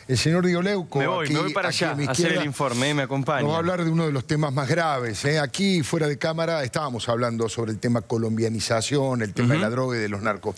El señor Diego Leuco, me voy para allá a hacer el informe, me acompaña. Nos va a hablar de uno de los temas más graves. Aquí, fuera de cámara, estábamos hablando sobre el tema colombianización, el tema de la droga y de los narcos.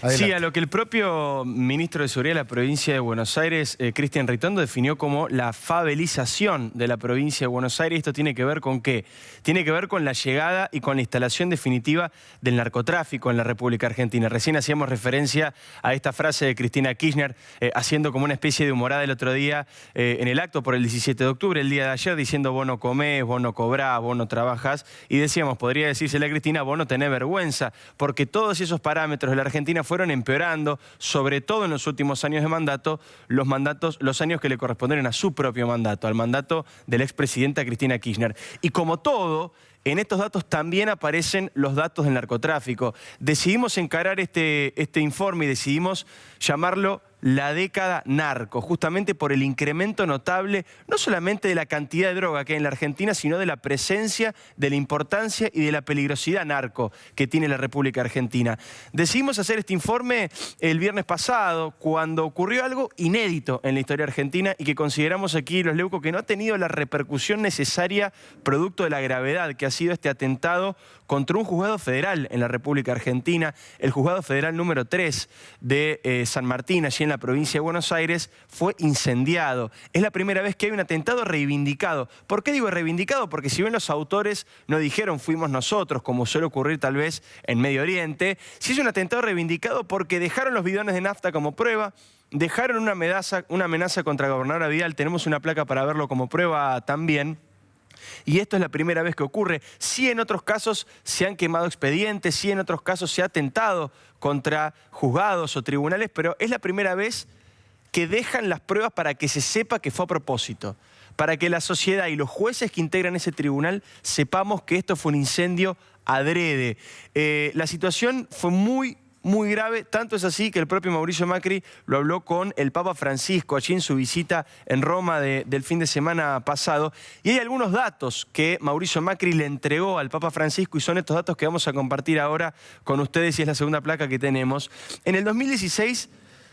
Adelante. Sí, a lo que el propio ministro de Seguridad de la provincia de Buenos Aires, Cristian Ritondo, definió como la favelización de la provincia de Buenos Aires. ¿Esto tiene que ver con qué? Tiene que ver con la llegada y con la instalación definitiva del narcotráfico en la República Argentina. Recién hacíamos referencia a esta frase de Cristina Kirchner, haciendo como una especie de humorada el otro día en el acto por el 17 de octubre, el día de ayer, diciendo vos no comés, vos no cobrás, vos no trabajás. Y decíamos, podría decírsele a Cristina, vos no tenés vergüenza, porque todos esos parámetros de la Argentina fueron empeorando, sobre todo en los últimos años de mandato, los años que le correspondieron a su propio mandato, al mandato de la expresidenta Cristina Kirchner. Y como todo, en estos datos también aparecen los datos del narcotráfico. Decidimos encarar este informe y decidimos llamarlo la década narco, justamente por el incremento notable, no solamente de la cantidad de droga que hay en la Argentina, sino de la presencia, de la importancia y de la peligrosidad narco que tiene la República Argentina. Decidimos hacer este informe el viernes pasado, cuando ocurrió algo inédito en la historia argentina y que consideramos aquí los Leuco que no ha tenido la repercusión necesaria producto de la gravedad que ha sido este atentado contra un juzgado federal en la República Argentina, el juzgado federal número 3 de San Martín, allí en la provincia de Buenos Aires, fue incendiado. Es la primera vez que hay un atentado reivindicado. ¿Por qué digo reivindicado? Porque si bien los autores no dijeron fuimos nosotros, como suele ocurrir tal vez en Medio Oriente, sí es un atentado reivindicado porque dejaron los bidones de nafta como prueba, dejaron una amenaza contra Gobernadora Vidal, tenemos una placa para verlo como prueba también. Y esto es la primera vez que ocurre. Sí, en otros casos se han quemado expedientes, sí, en otros casos se ha atentado contra juzgados o tribunales, pero es la primera vez que dejan las pruebas para que se sepa que fue a propósito, para que la sociedad y los jueces que integran ese tribunal sepamos que esto fue un incendio adrede. La situación fue muy grave, tanto es así que el propio Mauricio Macri lo habló con el Papa Francisco allí en su visita en Roma del fin de semana pasado. Y hay algunos datos que Mauricio Macri le entregó al Papa Francisco y son estos datos que vamos a compartir ahora con ustedes y es la segunda placa que tenemos. En el 2016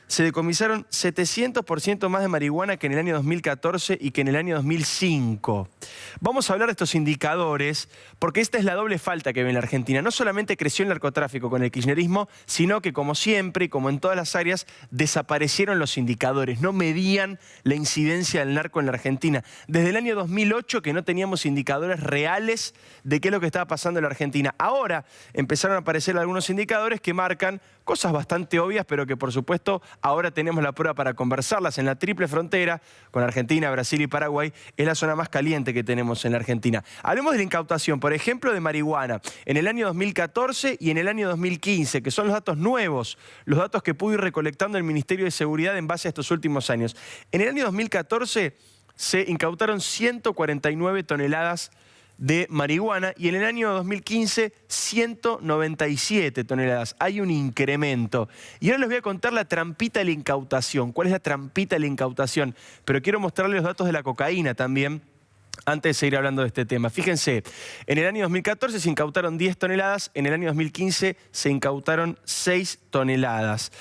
se decomisaron 700% más de marihuana que en el año 2014 y que en el año 2005. Vamos a hablar de estos indicadores porque esta es la doble falta que ve en la Argentina. No solamente creció el narcotráfico con el kirchnerismo, sino que como siempre y como en todas las áreas, desaparecieron los indicadores. No medían la incidencia del narco en la Argentina. Desde el año 2008 que no teníamos indicadores reales de qué es lo que estaba pasando en la Argentina. Ahora empezaron a aparecer algunos indicadores que marcan cosas bastante obvias, pero que por supuesto ahora tenemos la prueba para conversarlas. En la triple frontera con Argentina, Brasil y Paraguay es la zona más caliente que tenemos en la Argentina. Hablemos de la incautación, por ejemplo, de marihuana en el año 2014 y en el año 2015, que son los datos nuevos, los datos que pudo ir recolectando el Ministerio de Seguridad en base a estos últimos años. En el año 2014 se incautaron 149 toneladas de marihuana y en el año 2015 197 toneladas. Hay un incremento. Y ahora les voy a contar la trampita de la incautación. ¿Cuál es la trampita de la incautación? Pero quiero mostrarles los datos de la cocaína también, antes de seguir hablando de este tema. Fíjense, en el año 2014 se incautaron 10 toneladas, en el año 2015 se incautaron 6 toneladas.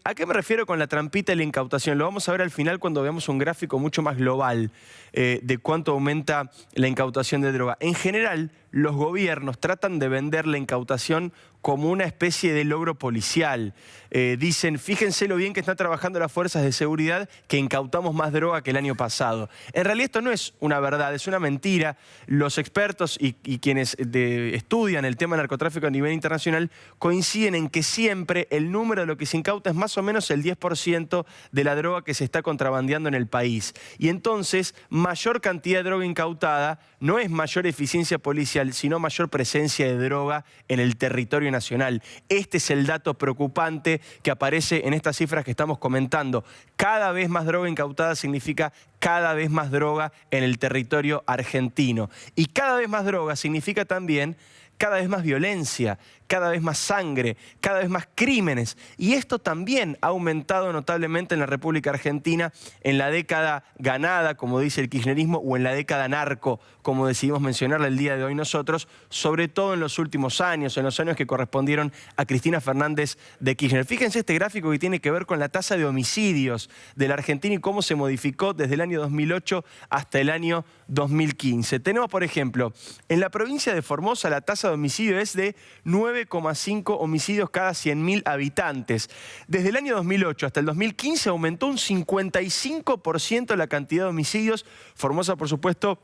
¿A qué me refiero con la trampita de la incautación? Lo vamos a ver al final cuando veamos un gráfico mucho más global de cuánto aumenta la incautación de droga. En general, los gobiernos tratan de vender la incautación como una especie de logro policial. Dicen, fíjense lo bien que están trabajando las fuerzas de seguridad, que incautamos más droga que el año pasado. En realidad esto no es una verdad, es una mentira. Los expertos y quienes estudian el tema del narcotráfico a nivel internacional coinciden en que siempre el número de lo que se incauta es más o menos el 10% de la droga que se está contrabandeando en el país. Y entonces, mayor cantidad de droga incautada no es mayor eficiencia policial, sino mayor presencia de droga en el territorio nacional. Este es el dato preocupante que aparece en estas cifras que estamos comentando. Cada vez más droga incautada significa cada vez más droga en el territorio argentino. Y cada vez más droga significa también cada vez más violencia, cada vez más sangre, cada vez más crímenes. Y esto también ha aumentado notablemente en la República Argentina en la década ganada, como dice el kirchnerismo, o en la década narco, como decidimos mencionarla el día de hoy nosotros, sobre todo en los últimos años, en los años que correspondieron a Cristina Fernández de Kirchner. Fíjense este gráfico que tiene que ver con la tasa de homicidios de la Argentina y cómo se modificó desde el año 2008 hasta el año 2015. Tenemos, por ejemplo, en la provincia de Formosa la tasa de homicidio es de 9,5 homicidios cada 100.000 habitantes. Desde el año 2008 hasta el 2015 aumentó un 55% la cantidad de homicidios. Formosa, por supuesto,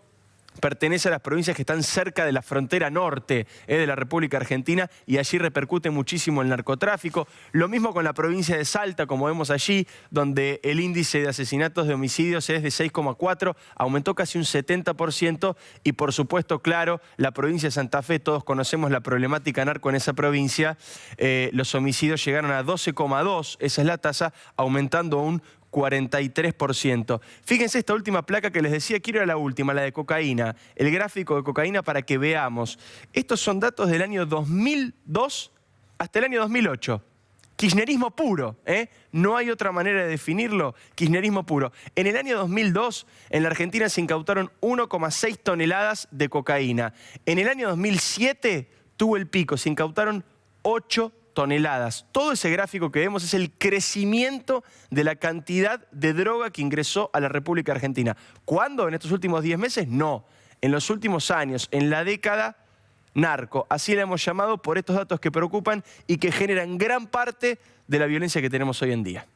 pertenece a las provincias que están cerca de la frontera norte de la República Argentina y allí repercute muchísimo el narcotráfico. Lo mismo con la provincia de Salta, como vemos allí, donde el índice de asesinatos de homicidios es de 6,4, aumentó casi un 70%. Y por supuesto, claro, la provincia de Santa Fe, todos conocemos la problemática narco en esa provincia, los homicidios llegaron a 12,2, esa es la tasa, aumentando un 43%. Fíjense esta última placa que les decía, quiero ir a la última, la de cocaína. El gráfico de cocaína para que veamos. Estos son datos del año 2002 hasta el año 2008. Kirchnerismo puro, ¿eh? No hay otra manera de definirlo, kirchnerismo puro. En el año 2002, en la Argentina se incautaron 1,6 toneladas de cocaína. En el año 2007 tuvo el pico, se incautaron 8 toneladas. Todo ese gráfico que vemos es el crecimiento de la cantidad de droga que ingresó a la República Argentina. ¿Cuándo? ¿En estos últimos 10 meses? No. En los últimos años, en la década narco. Así la hemos llamado por estos datos que preocupan y que generan gran parte de la violencia que tenemos hoy en día.